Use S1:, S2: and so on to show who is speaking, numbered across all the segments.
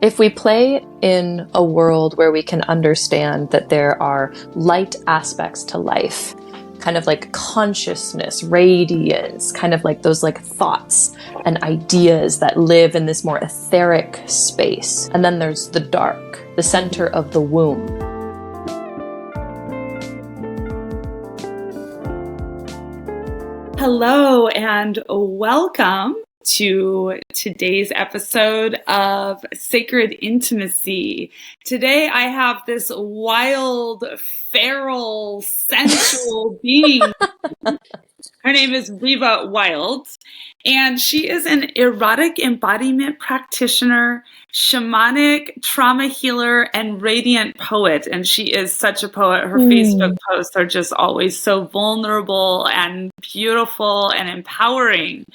S1: If we play in a world where we can understand that there are light aspects to life, kind of like consciousness, radiance, kind of like those like thoughts and ideas that live in this more etheric space. And then there's the dark, the center of the womb.
S2: Hello and welcome to today's episode of Sacred Intimacy. Today I have this wild, feral, sensual being. Her name is Reva Wilde, and she is an erotic embodiment practitioner, shamanic trauma healer, and radiant poet. And she is such a poet. Her Facebook posts are just always so vulnerable and beautiful and empowering.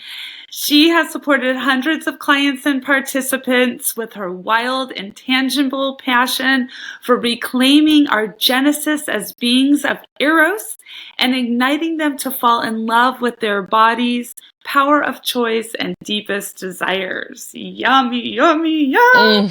S2: She has supported hundreds of clients and participants with her wild, intangible passion for reclaiming our genesis as beings of Eros and igniting them to fall in love with their bodies, power of choice, and deepest desires. Yummy, yummy, yum!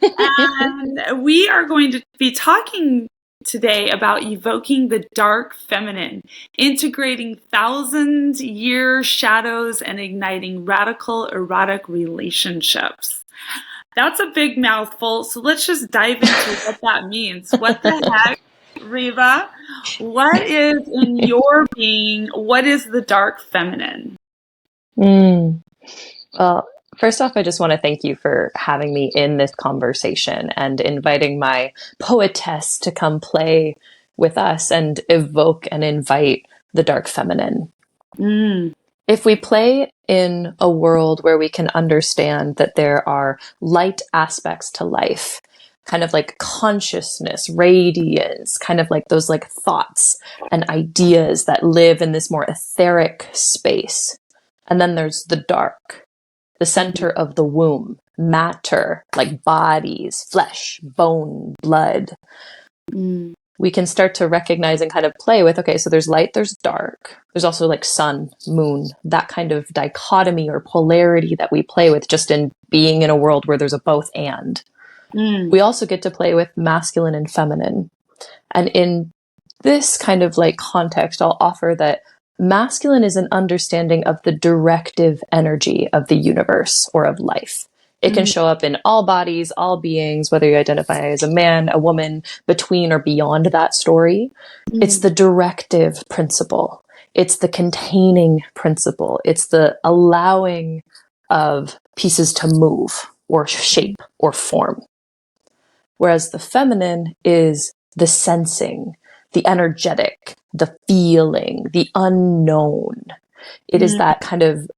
S2: And we are going to be talking today about evoking the dark feminine, integrating thousand-year shadows, and igniting radical erotic relationships. That's a big mouthful, so let's just dive into what that means. What the heck, Reva? What is in your being? What is the dark feminine?
S1: Well, first off, I just want to thank you for having me in this conversation and inviting my poetess to come play with us and evoke and invite the dark feminine. If we play in a world where we can understand that there are light aspects to life, kind of like consciousness, radiance, kind of like those like thoughts and ideas that live in this more etheric space. And then there's the dark, the center of the womb, matter, like bodies, flesh, bone, blood. We can start to recognize and kind of play with, okay, so there's light, there's dark. There's also like sun, moon, that kind of dichotomy or polarity that we play with just in being in a world where there's a both and. We also get to play with masculine and feminine. And in this kind of like context, I'll offer that masculine is an understanding of the directive energy of the universe or of life. It can show up in all bodies, all beings, whether you identify as a man, a woman, between or beyond that story. It's the directive principle. It's the containing principle. It's the allowing of pieces to move or shape or form. Whereas the feminine is the sensing, the energetic, the feeling, the unknown. It is that kind of,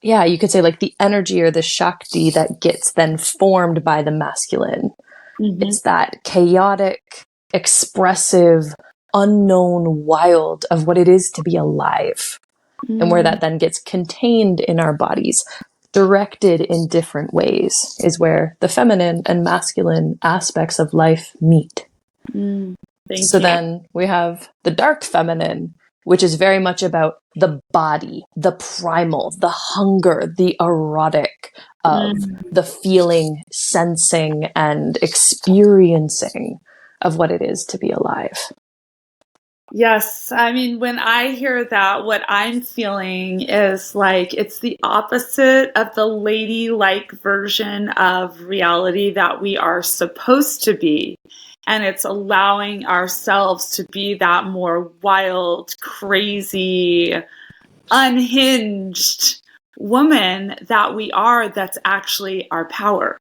S1: you could say like the energy or the Shakti that gets then formed by the masculine. It's that chaotic, expressive, unknown wild of what it is to be alive. And where that then gets contained in our bodies, directed in different ways, is where the feminine and masculine aspects of life meet. Then we have the dark feminine, which is very much about the body, the primal, the hunger, the erotic of the feeling, sensing, and experiencing of what it is to be alive.
S2: Yes. I mean, when I hear that, what I'm feeling is like it's the opposite of the ladylike version of reality that we are supposed to be. And it's allowing ourselves to be that more wild, crazy, unhinged woman that we are, that's actually our power.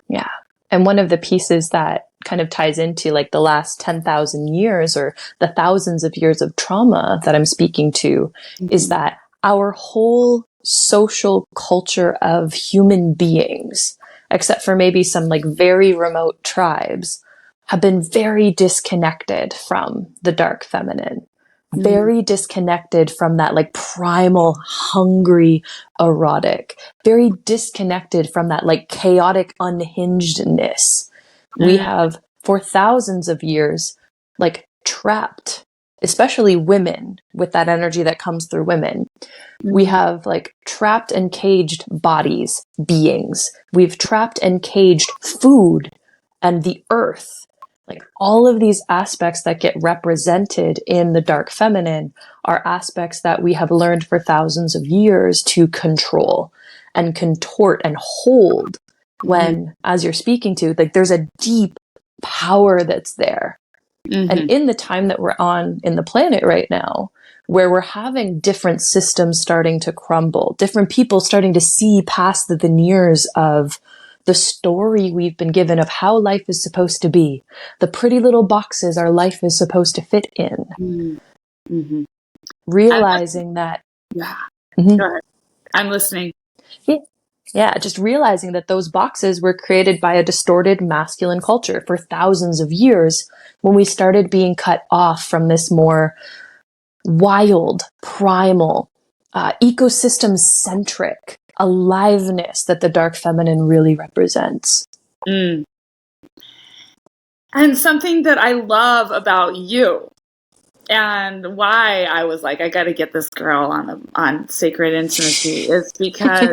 S1: Yeah. And one of the pieces that kind of ties into like the last 10,000 years or the thousands of years of trauma that I'm speaking to is that our whole social culture of human beings, except for maybe some like very remote tribes, have been very disconnected from the dark feminine, very disconnected from that like primal, hungry, erotic, very disconnected from that like chaotic unhingedness. We have for thousands of years like trapped especially women, with that energy that comes through women. We have like trapped and caged bodies, beings. We've trapped and caged food and the earth. Like all of these aspects that get represented in the dark feminine are aspects that we have learned for thousands of years to control and contort and hold, when, as you're speaking to, like there's a deep power that's there. And in the time that we're on in the planet right now, where we're having different systems starting to crumble, different people starting to see past the veneers of the story we've been given of how life is supposed to be, the pretty little boxes our life is supposed to fit in. Realizing that.
S2: Yeah.
S1: Mhm.
S2: Go ahead. I'm listening.
S1: Yeah, just realizing that those boxes were created by a distorted masculine culture for thousands of years, when we started being cut off from this more wild, primal, ecosystem-centric aliveness that the dark feminine really represents.
S2: And something that I love about you, and why I was like, I got to get this girl on sacred intimacy, is because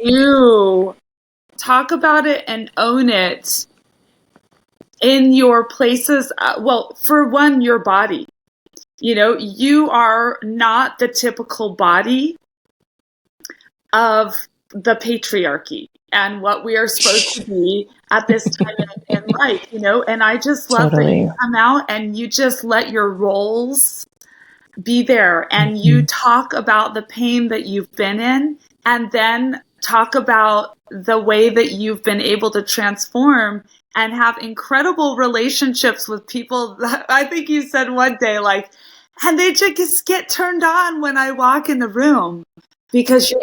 S2: you talk about it and own it in your places. Well, for one, your body. You know, you are not the typical body of the patriarchy and what we are supposed to be at this time in life, you know. And I just love that you come out and you just let your roles be there, and you talk about the pain that you've been in, and then talk about the way that you've been able to transform and have incredible relationships with people that I think you said one day, like, and they just get turned on when I walk in the room, because you're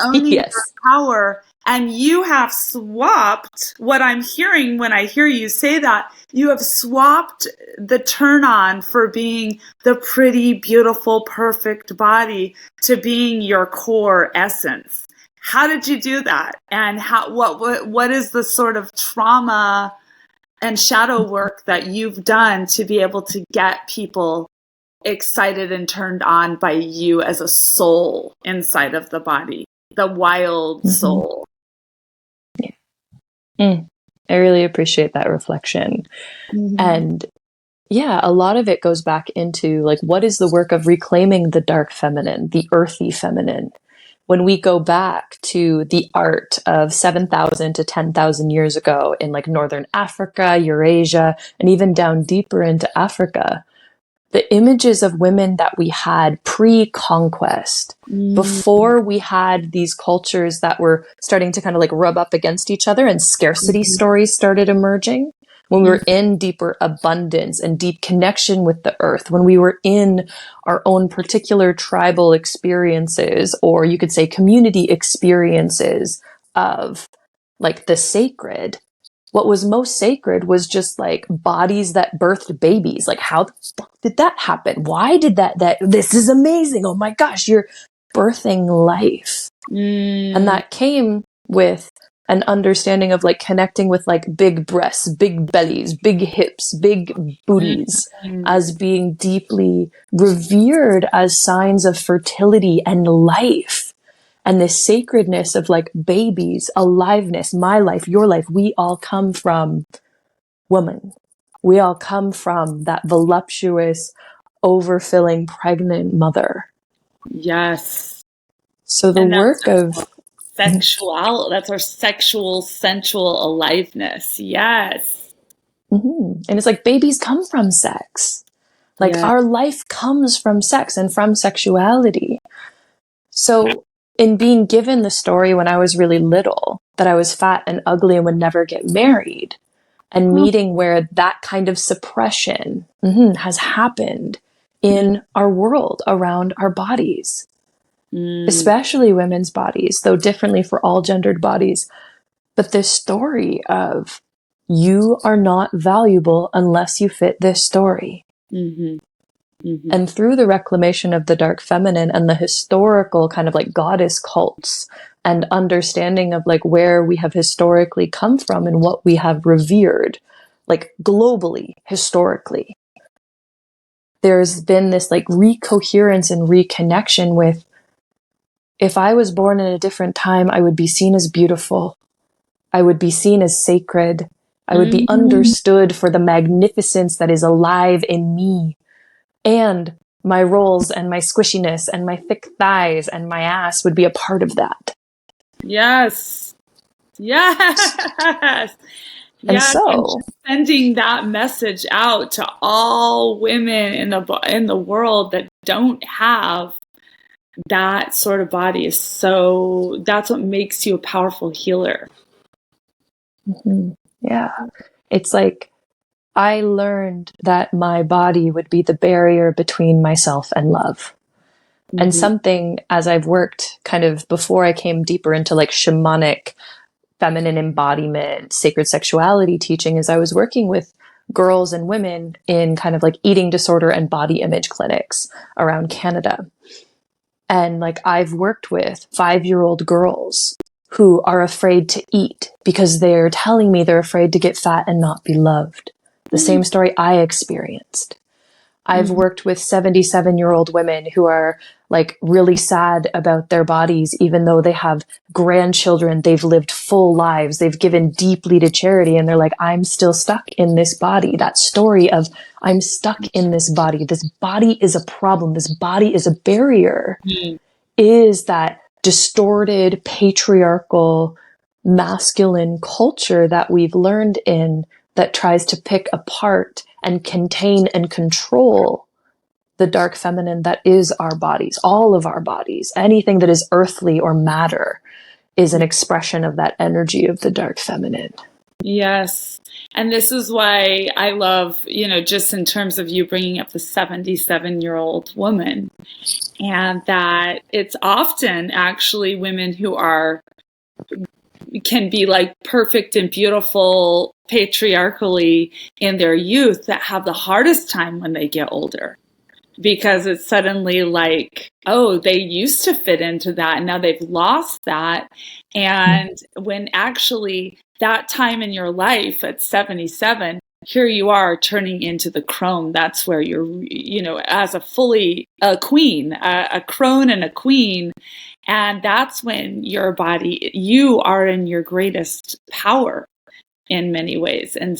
S2: owning your power. And you have swapped what I'm hearing when I hear you say that. You have swapped the turn on for being the pretty, beautiful, perfect body to being your core essence. How did you do that? And what is the sort of trauma and shadow work that you've done to be able to get people excited and turned on by you as a soul inside of the body, the wild soul?
S1: I really appreciate that reflection. And yeah, a lot of it goes back into like, what is the work of reclaiming the dark feminine, the earthy feminine? When we go back to the art of 7,000 to 10,000 years ago in like Northern Africa, Eurasia, and even down deeper into Africa, the images of women that we had pre-conquest, before we had these cultures that were starting to kind of like rub up against each other and scarcity stories started emerging, when we were in deeper abundance and deep connection with the earth, when we were in our own particular tribal experiences, or you could say community experiences of like the sacred, what was most sacred was just like bodies that birthed babies. Like, how the fuck did that happen? Why did that this is amazing. Oh my gosh, you're birthing life. And that came with an understanding of like connecting with like big breasts, big bellies, big hips, big booties as being deeply revered as signs of fertility and life. And this sacredness of like babies, aliveness, my life, your life, we all come from woman. We all come from that voluptuous, overfilling, pregnant mother.
S2: Yes.
S1: So the work of
S2: that's our sexual, sensual aliveness. Yes.
S1: And it's like babies come from sex. Like our life comes from sex and from sexuality. So in being given the story when I was really little, that I was fat and ugly and would never get married, and meeting where that kind of suppression has happened in our world around our bodies, especially women's bodies, though differently for all gendered bodies. But this story of you are not valuable unless you fit this story. And through the reclamation of the dark feminine and the historical kind of like goddess cults and understanding of like where we have historically come from and what we have revered, like globally, historically, there's been this like recoherence and reconnection with, if I was born in a different time, I would be seen as beautiful. I would be seen as sacred. I would be understood for the magnificence that is alive in me. And my rolls and my squishiness and my thick thighs and my ass would be a part of that.
S2: Yes. Yes.
S1: And
S2: Yes,
S1: so,
S2: and just sending that message out to all women in the world that don't have that sort of body that's what makes you a powerful healer.
S1: Yeah. It's like, I learned that my body would be the barrier between myself and love. And something, as I've worked kind of before I came deeper into like shamanic, feminine embodiment, sacred sexuality teaching, is I was working with girls and women in kind of like eating disorder and body image clinics around Canada. And like I've worked with 5-year-old girls who are afraid to eat because they're telling me they're afraid to get fat and not be loved. The same story I experienced. I've worked with 77-year-old women who are like really sad about their bodies, even though they have grandchildren, they've lived full lives, they've given deeply to charity, and they're like, I'm still stuck in this body. That story of I'm stuck in this body is a problem, this body is a barrier, is that distorted, patriarchal, masculine culture that we've learned in, that tries to pick apart and contain and control the dark feminine that is our bodies, all of our bodies. Anything that is earthly or matter is an expression of that energy of the dark feminine.
S2: Yes. And this is why I love, just in terms of you bringing up the 77-year-old woman, and that it's often actually women who can be like perfect and beautiful patriarchally in their youth that have the hardest time when they get older, because it's suddenly like, oh, they used to fit into that and now they've lost that. And when actually that time in your life at 77, here you are turning into the crone. That's where you're, as a queen, a crone and a queen. And that's when you are in your greatest power in many ways. And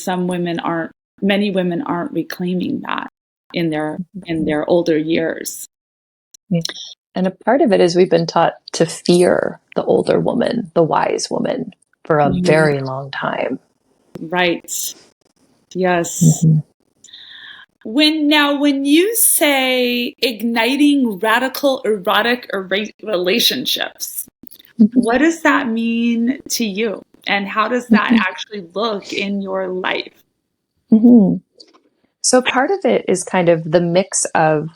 S2: many women aren't reclaiming that in their older years.
S1: And a part of it is we've been taught to fear the older woman, the wise woman, for a very long time.
S2: Right. Yes. When you say igniting radical erotic relationships, what does that mean to you? And how does that actually look in your life?
S1: So part of it is kind of the mix of,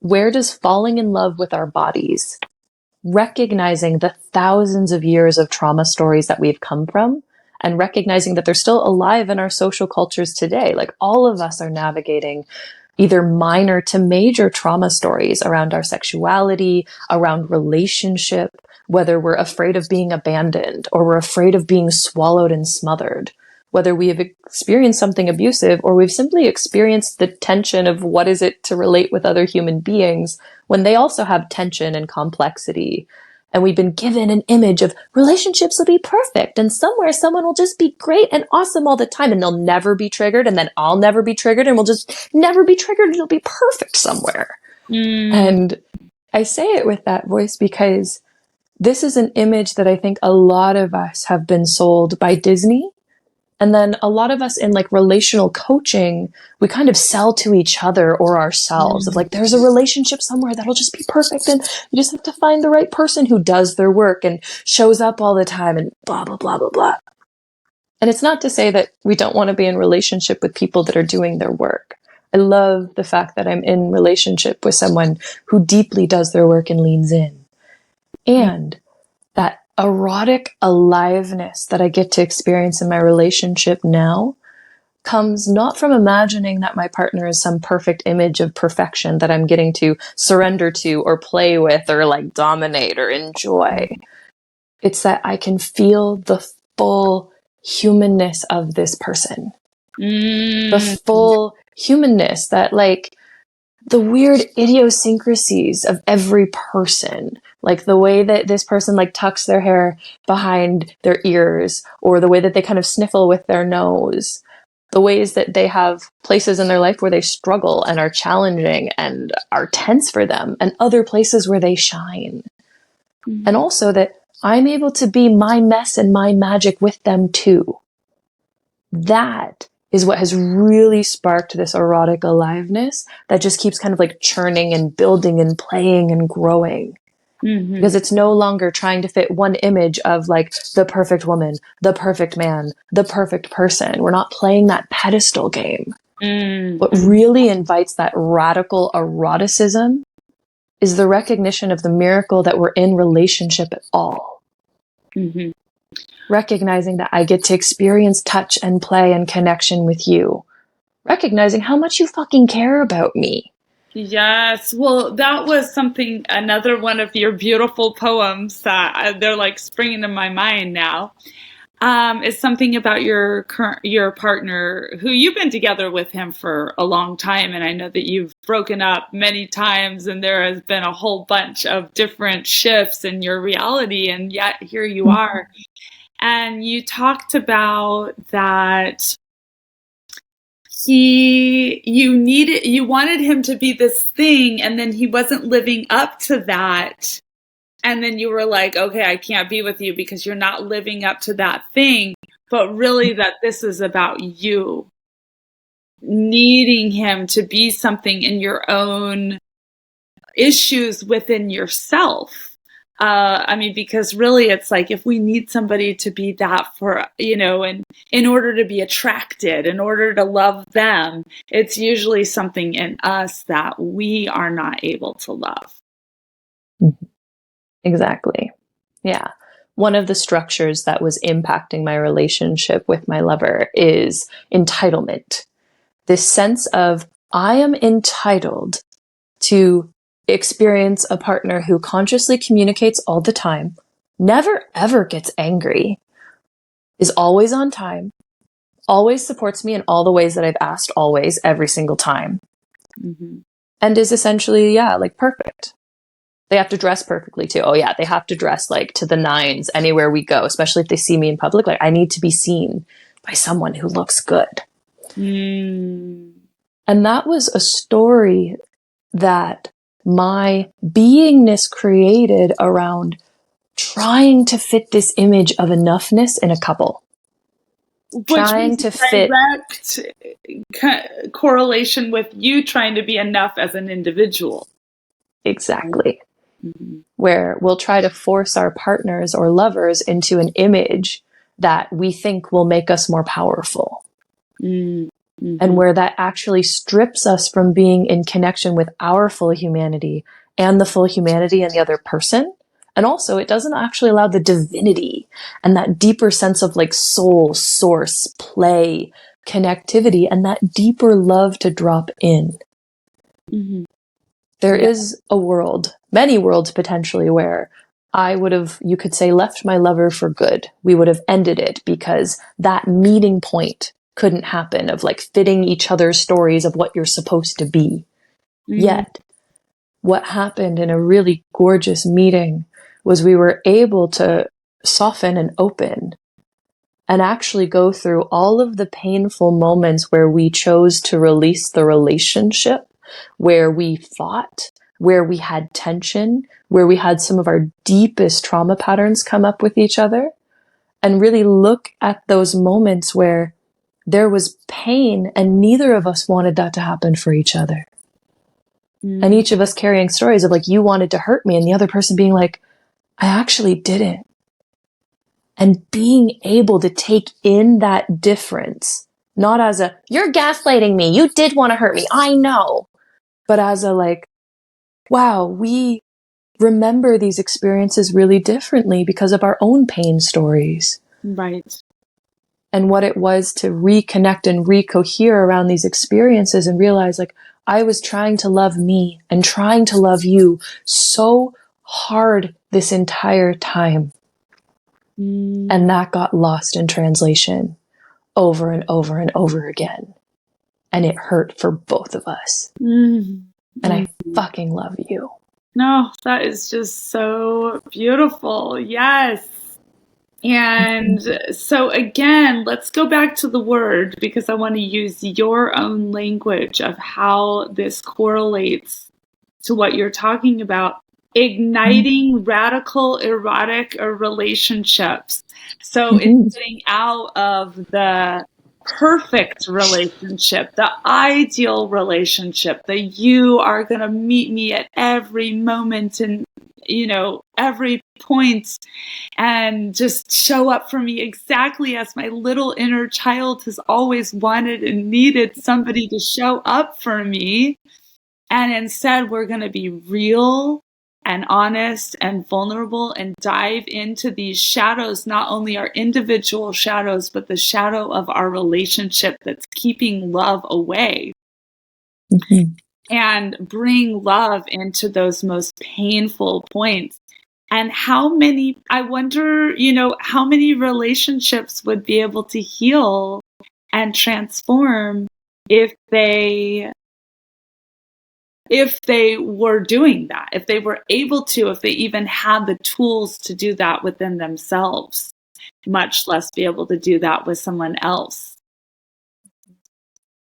S1: where does falling in love with our bodies, recognizing the thousands of years of trauma stories that we've come from, and recognizing that they're still alive in our social cultures today. Like all of us are navigating either minor to major trauma stories around our sexuality, around relationship, whether we're afraid of being abandoned or we're afraid of being swallowed and smothered, whether we have experienced something abusive or we've simply experienced the tension of what is it to relate with other human beings when they also have tension and complexity. And we've been given an image of relationships will be perfect, and somewhere someone will just be great and awesome all the time, and they'll never be triggered, and then I'll never be triggered, and we'll just never be triggered, and it'll be perfect somewhere. And I say it with that voice because this is an image that I think a lot of us have been sold by Disney. And then a lot of us in like relational coaching, we kind of sell to each other or ourselves of like, there's a relationship somewhere that'll just be perfect. And you just have to find the right person who does their work and shows up all the time and blah, blah, blah, blah, blah. And it's not to say that we don't want to be in relationship with people that are doing their work. I love the fact that I'm in relationship with someone who deeply does their work and leans in. And that erotic aliveness that I get to experience in my relationship now comes not from imagining that my partner is some perfect image of perfection that I'm getting to surrender to or play with or like dominate or enjoy. It's that I can feel the full humanness of this person. The full humanness that like the weird idiosyncrasies of every person, like the way that this person like tucks their hair behind their ears, or the way that they kind of sniffle with their nose, the ways that they have places in their life where they struggle and are challenging and are tense for them, and other places where they shine.
S2: Mm-hmm.
S1: And also that I'm able to be my mess and my magic with them too. That is what has really sparked this erotic aliveness that just keeps kind of like churning and building and playing and growing.
S2: Mm-hmm.
S1: Because it's no longer trying to fit one image of like the perfect woman, the perfect man, the perfect person. We're not playing that pedestal game.
S2: Mm-hmm.
S1: What really invites that radical eroticism is the recognition of the miracle that we're in relationship at all.
S2: Mm-hmm.
S1: Recognizing that I get to experience touch and play and connection with you. Recognizing how much you fucking care about me.
S2: Yes. Well, that was something, another one of your beautiful poems that they're like springing to my mind now. Is something about your partner, who you've been together with him for a long time. And I know that you've broken up many times and there has been a whole bunch of different shifts in your reality. And yet here you are. And you talked about that you wanted him to be this thing, and then he wasn't living up to that. And then you were like, okay, I can't be with you because you're not living up to that thing. But really that this is about you needing him to be something in your own issues within yourself. I mean, because really it's like if we need somebody to be that for, and in order to be attracted, in order to love them, it's usually something in us that we are not able to love.
S1: Exactly. Yeah. One of the structures that was impacting my relationship with my lover is entitlement. This sense of I am entitled to experience a partner who consciously communicates all the time, never ever gets angry, is always on time, always supports me in all the ways that I've asked, always, every single time, and is essentially, like perfect. They have to dress perfectly too. Oh yeah, they have to dress like to the nines anywhere we go, especially if they see me in public. Like I need to be seen by someone who looks good. And that was a story that my beingness created around trying to fit this image of enoughness in a couple.
S2: Which
S1: trying to fit
S2: direct correlation with you trying to be enough as an individual.
S1: Exactly. Where we'll try to force our partners or lovers into an image that we think will make us more powerful. And where that actually strips us from being in connection with our full humanity and the full humanity in the other person. And also it doesn't actually allow the divinity and that deeper sense of like soul, source, play, connectivity, and that deeper love to drop in. There is a world, many worlds potentially, where I would have, you could say, left my lover for good. We would have ended it because that meeting point couldn't happen of like fitting each other's stories of what you're supposed to be. Yet, what happened in a really gorgeous meeting was we were able to soften and open and actually go through all of the painful moments where we chose to release the relationship, where we fought, where we had tension, where we had some of our deepest trauma patterns come up with each other, and really look at those moments where there was pain and neither of us wanted that to happen for each other. And each of us carrying stories of like, you wanted to hurt me, and the other person being like, I actually didn't. And being able to take in that difference, not as a, you're gaslighting me, you did want to hurt me, I know. But as a like, wow, we remember these experiences really differently because of our own pain stories.
S2: Right.
S1: And what it was to reconnect and recohere around these experiences and realize like, I was trying to love me and trying to love you so hard this entire time. And that got lost in translation over and over and over again. And it hurt for both of us. And I fucking love you.
S2: No, that is just so beautiful. Yes. And so again, let's go back to the word, because I want to use your own language of how this correlates to what you're talking about. Igniting radical erotic relationships. So it's getting out of the perfect relationship, the ideal relationship, that you are going to meet me at every moment and, every point, and just show up for me exactly as my little inner child has always wanted and needed somebody to show up for me. And instead, we're going to be real and honest and vulnerable and dive into these shadows, not only our individual shadows, but the shadow of our relationship that's keeping love away. And bring love into those most painful points. And I wonder, how many relationships would be able to heal and transform if they were doing that, if they were able to, if they even had the tools to do that within themselves, much less be able to do that with someone else.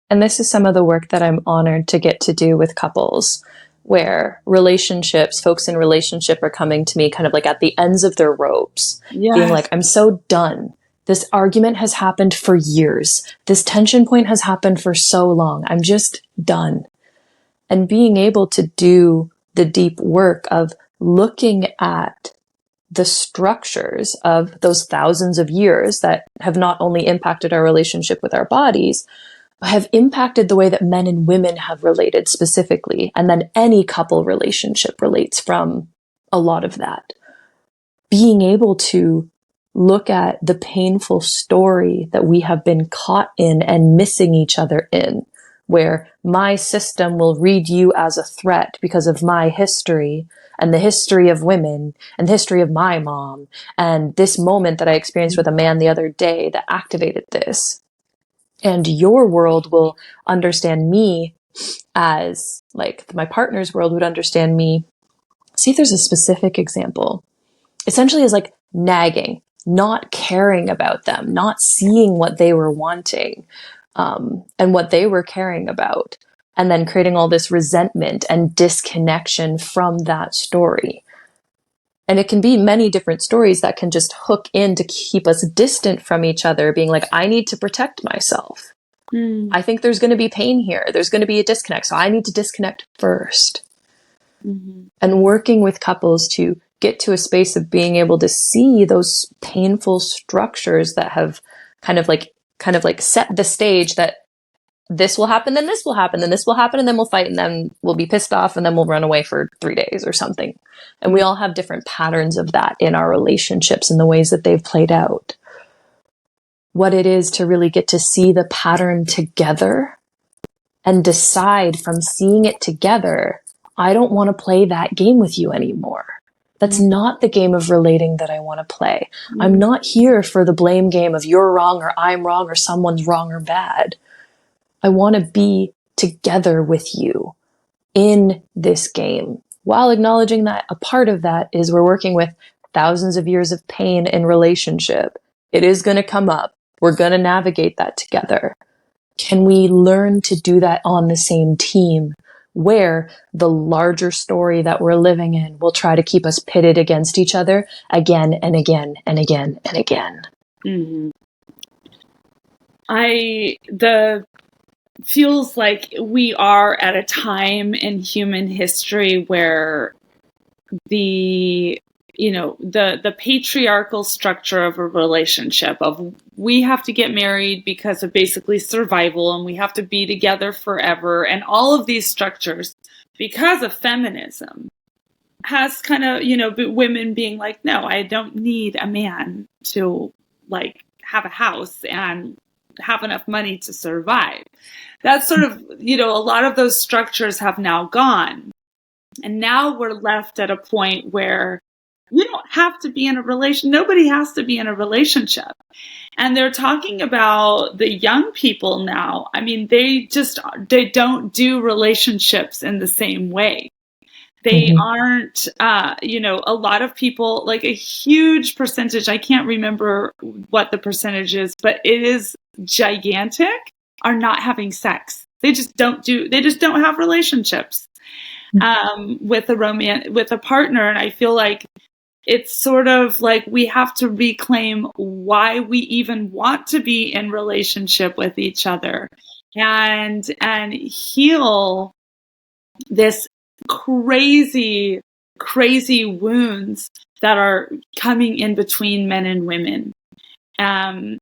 S1: And this is some of the work that I'm honored to get to do with couples, where folks in relationship are coming to me kind of like at the ends of their ropes, being like, I'm so done. This argument has happened for years. This tension point has happened for so long. I'm just done. And being able to do the deep work of looking at the structures of those thousands of years that have not only impacted our relationship with our bodies, but have impacted the way that men and women have related specifically. And then any couple relationship relates from a lot of that. Being able to look at the painful story that we have been caught in and missing each other in, where my system will read you as a threat because of my history and the history of women and the history of my mom and this moment that I experienced with a man the other day that activated this. And your world will understand me as, like, my partner's world would understand me. See if there's a specific example. Essentially as like nagging, not caring about them, not seeing what they were wanting, and what they were caring about, and then creating all this resentment and disconnection from that story. And it can be many different stories that can just hook in to keep us distant from each other, being like, I need to protect myself. I think there's going to be pain here. There's going to be a disconnect. So I need to disconnect first. And working with couples to get to a space of being able to see those painful structures that have kind of like set the stage that this will happen, then this will happen, then this will happen, and then we'll fight, and then we'll be pissed off, and then we'll run away for 3 days or something. And we all have different patterns of that in our relationships and the ways that they've played out. What it is to really get to see the pattern together and decide from seeing it together, I don't want to play that game with you anymore. That's not the game of relating that I want to play. I'm not here for the blame game of you're wrong or I'm wrong or someone's wrong or bad. I want to be together with you in this game, while acknowledging that a part of that is we're working with thousands of years of pain in relationship. It is going to come up. We're going to navigate that together. Can we learn to do that on the same team, where the larger story that we're living in will try to keep us pitted against each other again and again and again and again?
S2: Feels like we are at a time in human history where the patriarchal structure of a relationship of we have to get married because of basically survival, and we have to be together forever, and all of these structures because of feminism has kind of, women being like, no, I don't need a man to like have a house and have enough money to survive. That's sort of, a lot of those structures have now gone. And now we're left at a point where you don't have to be in a relation. Nobody has to be in a relationship. And they're talking about the young people now. I mean, they don't do relationships in the same way. They aren't, a lot of people, like a huge percentage, I can't remember what the percentage is, but it is gigantic, are not having sex. They just don't have relationships with a partner. And I feel like it's sort of like we have to reclaim why we even want to be in relationship with each other and heal this crazy wounds that are coming in between men and women, and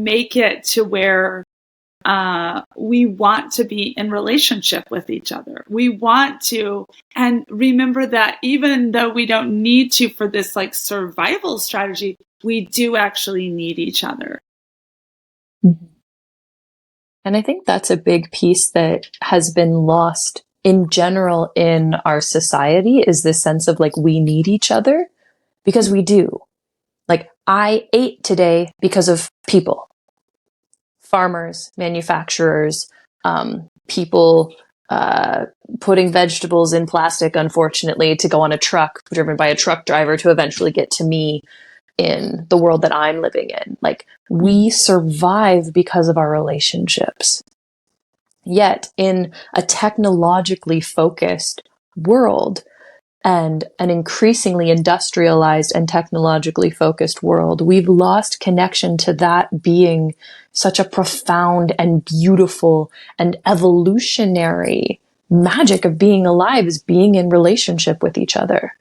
S2: make it to where we want to be in relationship with each other. We want to, and remember that even though we don't need to for this like survival strategy, we do actually need each other.
S1: And I think that's a big piece that has been lost in general in our society, is this sense of like, we need each other, because we do. Like, I ate today because of people. Farmers, manufacturers, people putting vegetables in plastic, unfortunately, to go on a truck driven by a truck driver to eventually get to me in the world that I'm living in. Like, we survive because of our relationships. Yet in a technologically focused world, and an increasingly industrialized and technologically focused world, we've lost connection to that being such a profound and beautiful and evolutionary magic of being alive, is being in relationship with each other.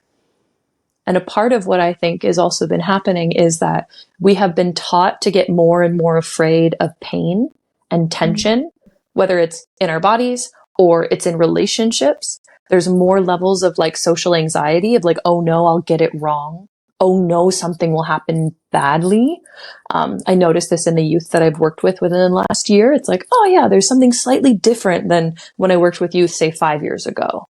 S1: And a part of what I think has also been happening is that we have been taught to get more and more afraid of pain and tension, whether it's in our bodies or it's in relationships. There's more levels of like social anxiety of like, oh no, I'll get it wrong. Oh no, something will happen badly. I noticed this in the youth that I've worked with within the last year. It's like, oh yeah, there's something slightly different than when I worked with youth, say 5 years ago.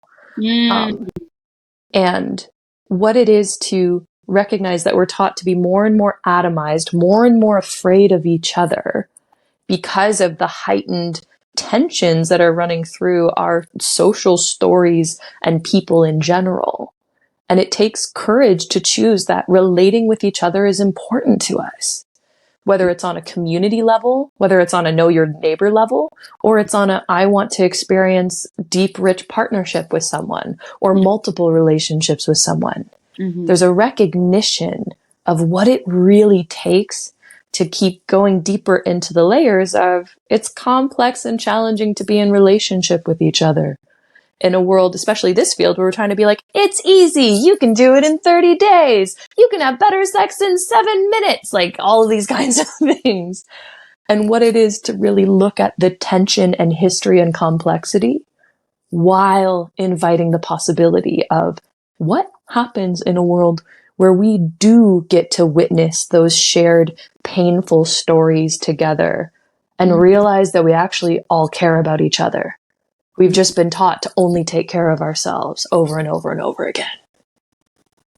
S1: And what it is to recognize that we're taught to be more and more atomized, more and more afraid of each other because of the heightened tensions that are running through our social stories and people in general. And it takes courage to choose that relating with each other is important to us, whether it's on a community level, whether it's on a know your neighbor level, or it's on a I want to experience deep, rich partnership with someone or multiple relationships with someone. There's a recognition of what it really takes to keep going deeper into the layers of it's complex and challenging to be in relationship with each other in a world, especially this field, where we're trying to be like, it's easy. You can do it in 30 days. You can have better sex in 7 minutes. Like all of these kinds of things. And what it is to really look at the tension and history and complexity while inviting the possibility of what happens in a world where we do get to witness those shared painful stories together and realize that we actually all care about each other. We've just been taught to only take care of ourselves over and over and over again.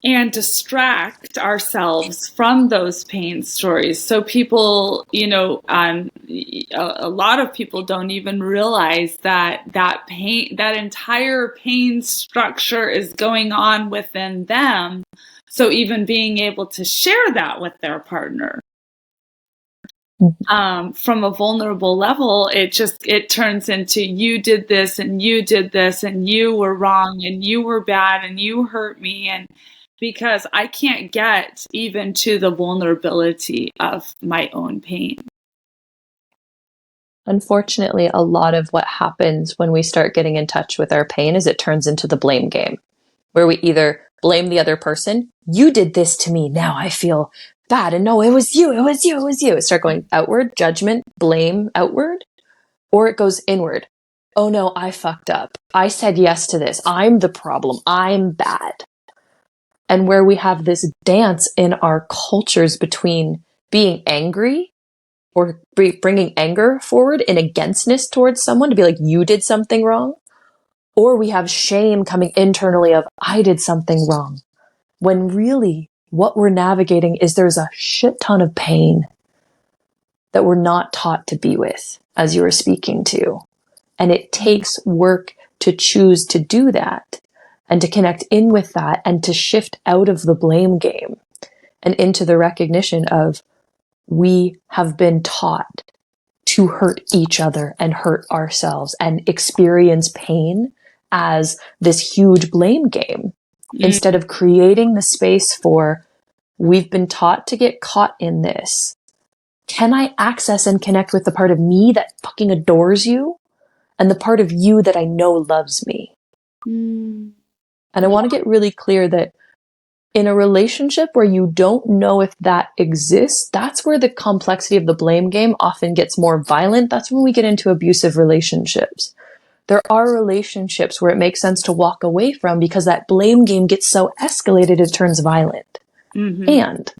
S2: And distract ourselves from those pain stories. So people, a lot of people don't even realize that pain, that entire pain structure is going on within them. So even being able to share that with their partner from a vulnerable level, it turns into you did this and you did this and you were wrong and you were bad and you hurt me. And because I can't get even to the vulnerability of my own pain.
S1: Unfortunately, a lot of what happens when we start getting in touch with our pain is it turns into the blame game, where we either blame the other person. You did this to me. Now I feel bad. And no, it was you. It was you. It was you. It starts going outward, judgment, blame outward, or it goes inward. Oh no, I fucked up. I said yes to this. I'm the problem. I'm bad. And where we have this dance in our cultures between being angry or bringing anger forward in againstness towards someone to be like, you did something wrong. Or we have shame coming internally of, I did something wrong. when really what we're navigating is there's a shit ton of pain that we're not taught to be with, as you were speaking to. And it takes work to choose to do that and to connect in with that and to shift out of the blame game and into the recognition of we have been taught to hurt each other and hurt ourselves and experience pain as this huge blame game instead of creating the space for we've been taught to get caught in this. Can I access and connect with the part of me that fucking adores you and the part of you that I know loves me? And I want to get really clear that in a relationship where you don't know if that exists, that's where the complexity of the blame game often gets more violent. That's when we get into abusive relationships. There are relationships where it makes sense to walk away from because that blame game gets so escalated it turns violent. And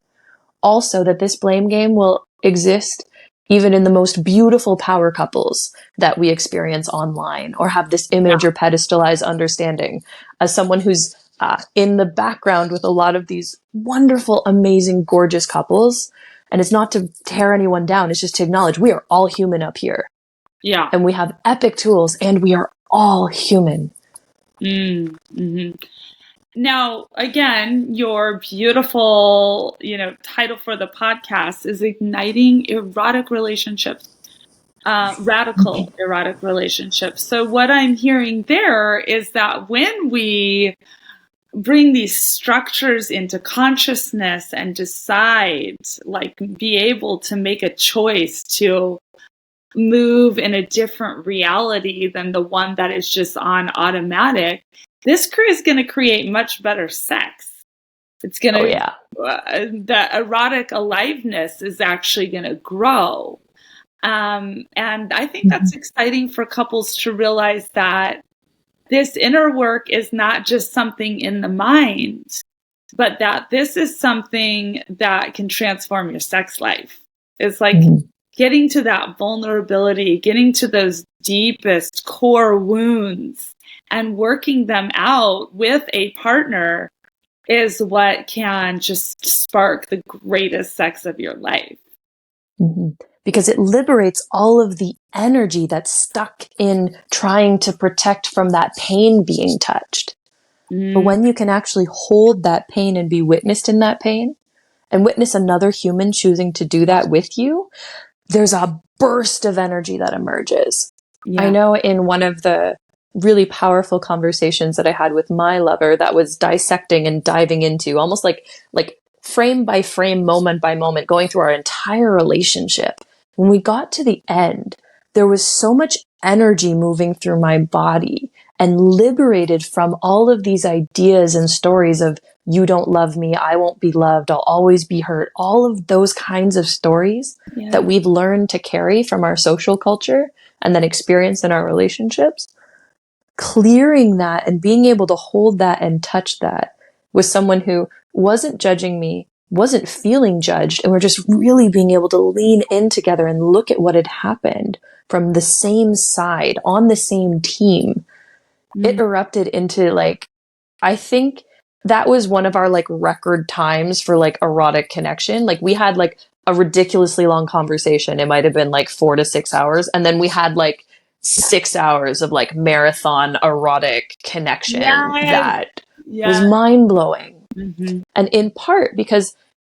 S1: also that this blame game will exist even in the most beautiful power couples that we experience online or have this image or pedestalized understanding as someone who's in the background with a lot of these wonderful, amazing, gorgeous couples. And it's not to tear anyone down. It's just to acknowledge we are all human up here.
S2: Yeah.
S1: And we have epic tools and we are all human.
S2: Now, again, your beautiful, title for the podcast is Igniting Erotic Relationships, Radical Erotic Relationships. So what I'm hearing there is that when we bring these structures into consciousness and decide, like be able to make a choice to move in a different reality than the one that is just on automatic, this is going to create much better sex. It's going to, the erotic aliveness is actually going to grow. And I think that's exciting for couples to realize that this inner work is not just something in the mind, but that this is something that can transform your sex life. It's like getting to that vulnerability, getting to those deepest core wounds and working them out with a partner is what can just spark the greatest sex of your life.
S1: Because it liberates all of the energy that's stuck in trying to protect from that pain being touched. But when you can actually hold that pain and be witnessed in that pain and witness another human choosing to do that with you, there's a burst of energy that emerges. I know in one of the really powerful conversations that I had with my lover that was dissecting and diving into almost like frame by frame, moment by moment, going through our entire relationship. When we got to the end, there was so much energy moving through my body and liberated from all of these ideas and stories of you don't love me, I won't be loved, I'll always be hurt. All of those kinds of stories that we've learned to carry from our social culture and then experience in our relationships. Clearing that and being able to hold that and touch that with someone who wasn't judging me, wasn't feeling judged, and we're just really being able to lean in together and look at what had happened from the same side, on the same team. It erupted into I think that was one of our record times for erotic connection. We had a ridiculously long conversation. It might have been 4 to 6 hours. And then we had 6 hours of marathon erotic connection that was mind blowing. And in part because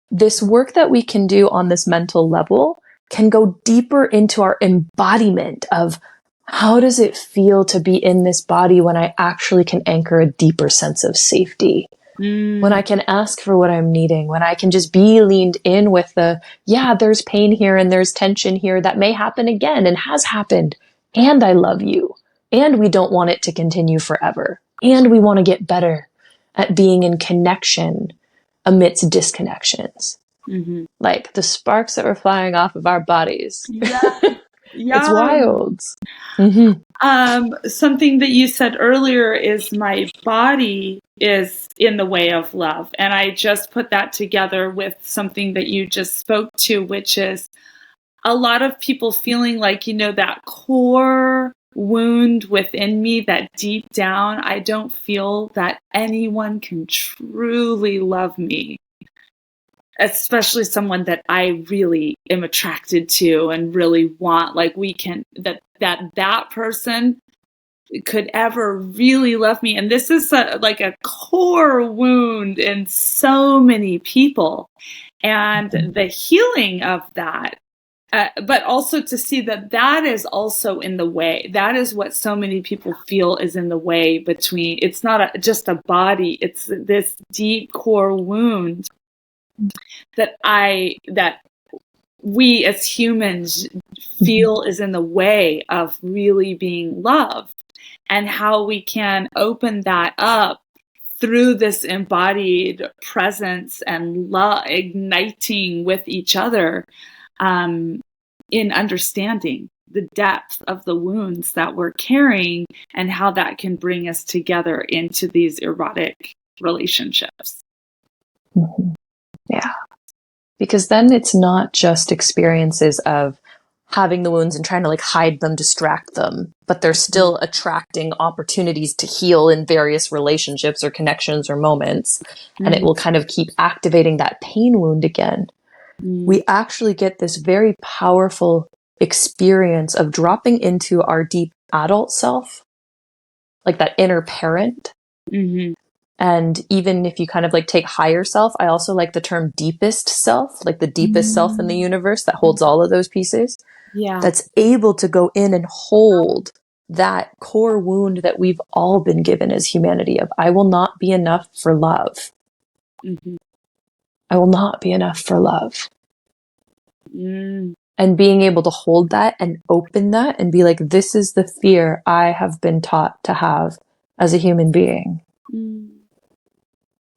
S1: this work that we can do on this mental level can go deeper into our embodiment of how does it feel to be in this body when I actually can anchor a deeper sense of safety, when I can ask for what I'm needing, when I can just be leaned in with there's pain here and there's tension here that may happen again and has happened. And I love you. And we don't want it to continue forever. And we want to get better at being in connection amidst disconnections. Like the sparks that were flying off of our bodies. It's wild.
S2: Something that you said earlier is my body is in the way of love. And I just put that together with something that you just spoke to, which is a lot of people feeling that core wound within me that deep down, I don't feel that anyone can truly love me, especially someone that I really am attracted to and really want. Like that person could ever really love me. And this is like a core wound in so many people. And the healing of that, but also to see that is also in the way. That is what so many people feel is in the way between, it's not just a body, it's this deep core wound that we as humans feel is in the way of really being loved, and how we can open that up through this embodied presence and love, igniting with each other, in understanding the depth of the wounds that we're carrying and how that can bring us together into these erotic relationships.
S1: Mm-hmm. Yeah. Because then it's not just experiences of having the wounds and trying to like hide them, distract them, but they're still attracting opportunities to heal in various relationships or connections or moments. And it will kind of keep activating that pain wound again. We actually get this very powerful experience of dropping into our deep adult self, like that inner parent.
S2: Mm-hmm.
S1: And even if you kind of like take higher self, I also like the term deepest self, like the deepest self in the universe that holds all of those pieces.
S2: Yeah.
S1: That's able to go in and hold that core wound that we've all been given as humanity of, I will not be enough for love.
S2: Mm-hmm.
S1: I will not be enough for love.
S2: Mm.
S1: And being able to hold that and open that and be like, this is the fear I have been taught to have as a human being.
S2: Mm.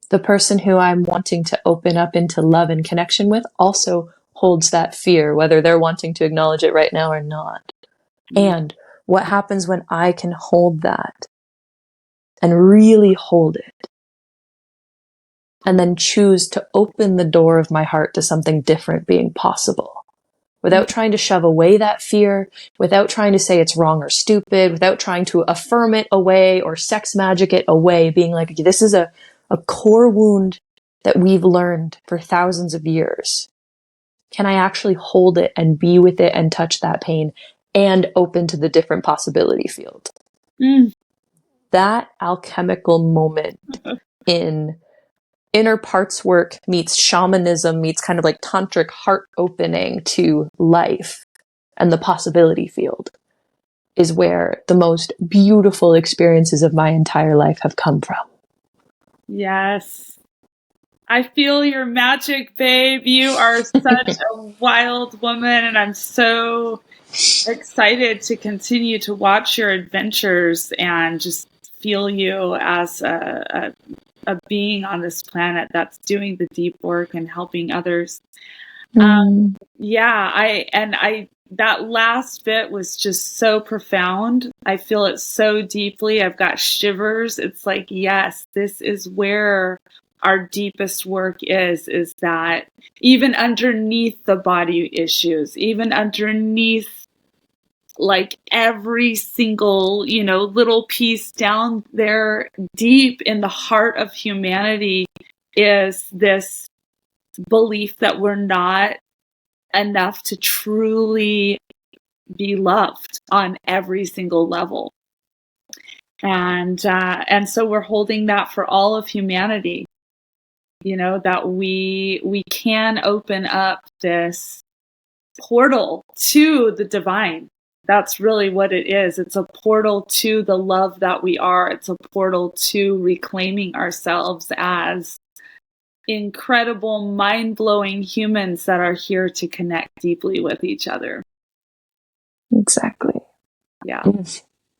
S1: The person who I'm wanting to open up into love and connection with also holds that fear, whether they're wanting to acknowledge it right now or not. And what happens when I can hold that and really hold it and then choose to open the door of my heart to something different being possible without trying to shove away that fear, without trying to say it's wrong or stupid, without trying to affirm it away or sex magic it away, being like, this is a core wound that we've learned for thousands of years. Can I actually hold it and be with it and touch that pain and open to the different possibility field? That alchemical moment in inner parts work meets shamanism meets kind of like tantric heart opening to life and the possibility field is where the most beautiful experiences of my entire life have come from.
S2: Yes. I feel your magic, babe. You are such a wild woman, and I'm so excited to continue to watch your adventures and just feel you as a being on this planet that's doing the deep work and helping others. That last bit was just so profound. I feel it so deeply. I've got shivers. It's like, yes, this is where our deepest work is that even underneath the body issues, even underneath like every single, little piece down there deep in the heart of humanity is this belief that we're not enough to truly be loved on every single level. And so we're holding that for all of humanity, that we can open up this portal to the divine. That's really what it is. It's a portal to the love that we are. It's a portal to reclaiming ourselves as incredible, mind-blowing humans that are here to connect deeply with each other.
S1: Exactly.
S2: Yeah.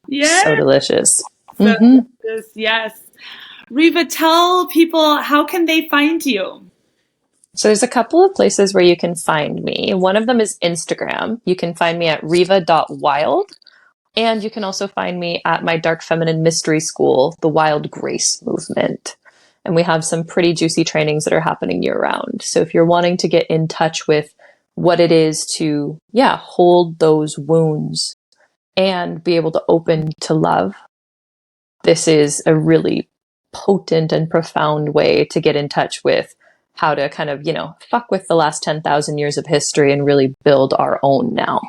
S1: Yeah. So delicious.
S2: So delicious. Yes. Reva, tell people, how can they find you?
S1: So there's a couple of places where you can find me. One of them is Instagram. You can find me at reva.wilde. And you can also find me at my Dark Feminine Mystery School, the Wild Grace Movement. And we have some pretty juicy trainings that are happening year round. So if you're wanting to get in touch with what it is to, hold those wounds and be able to open to love, this is a really potent and profound way to get in touch with how to kind of, fuck with the last 10,000 years of history and really build our own now.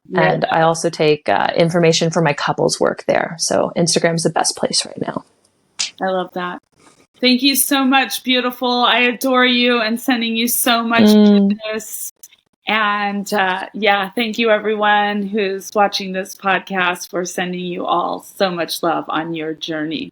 S2: Yeah.
S1: And I also take information for my couples work there. So Instagram's the best place right now.
S2: I love that. Thank you so much, beautiful. I adore you and sending you so much goodness. And thank you everyone who's watching this podcast for sending you all so much love on your journey.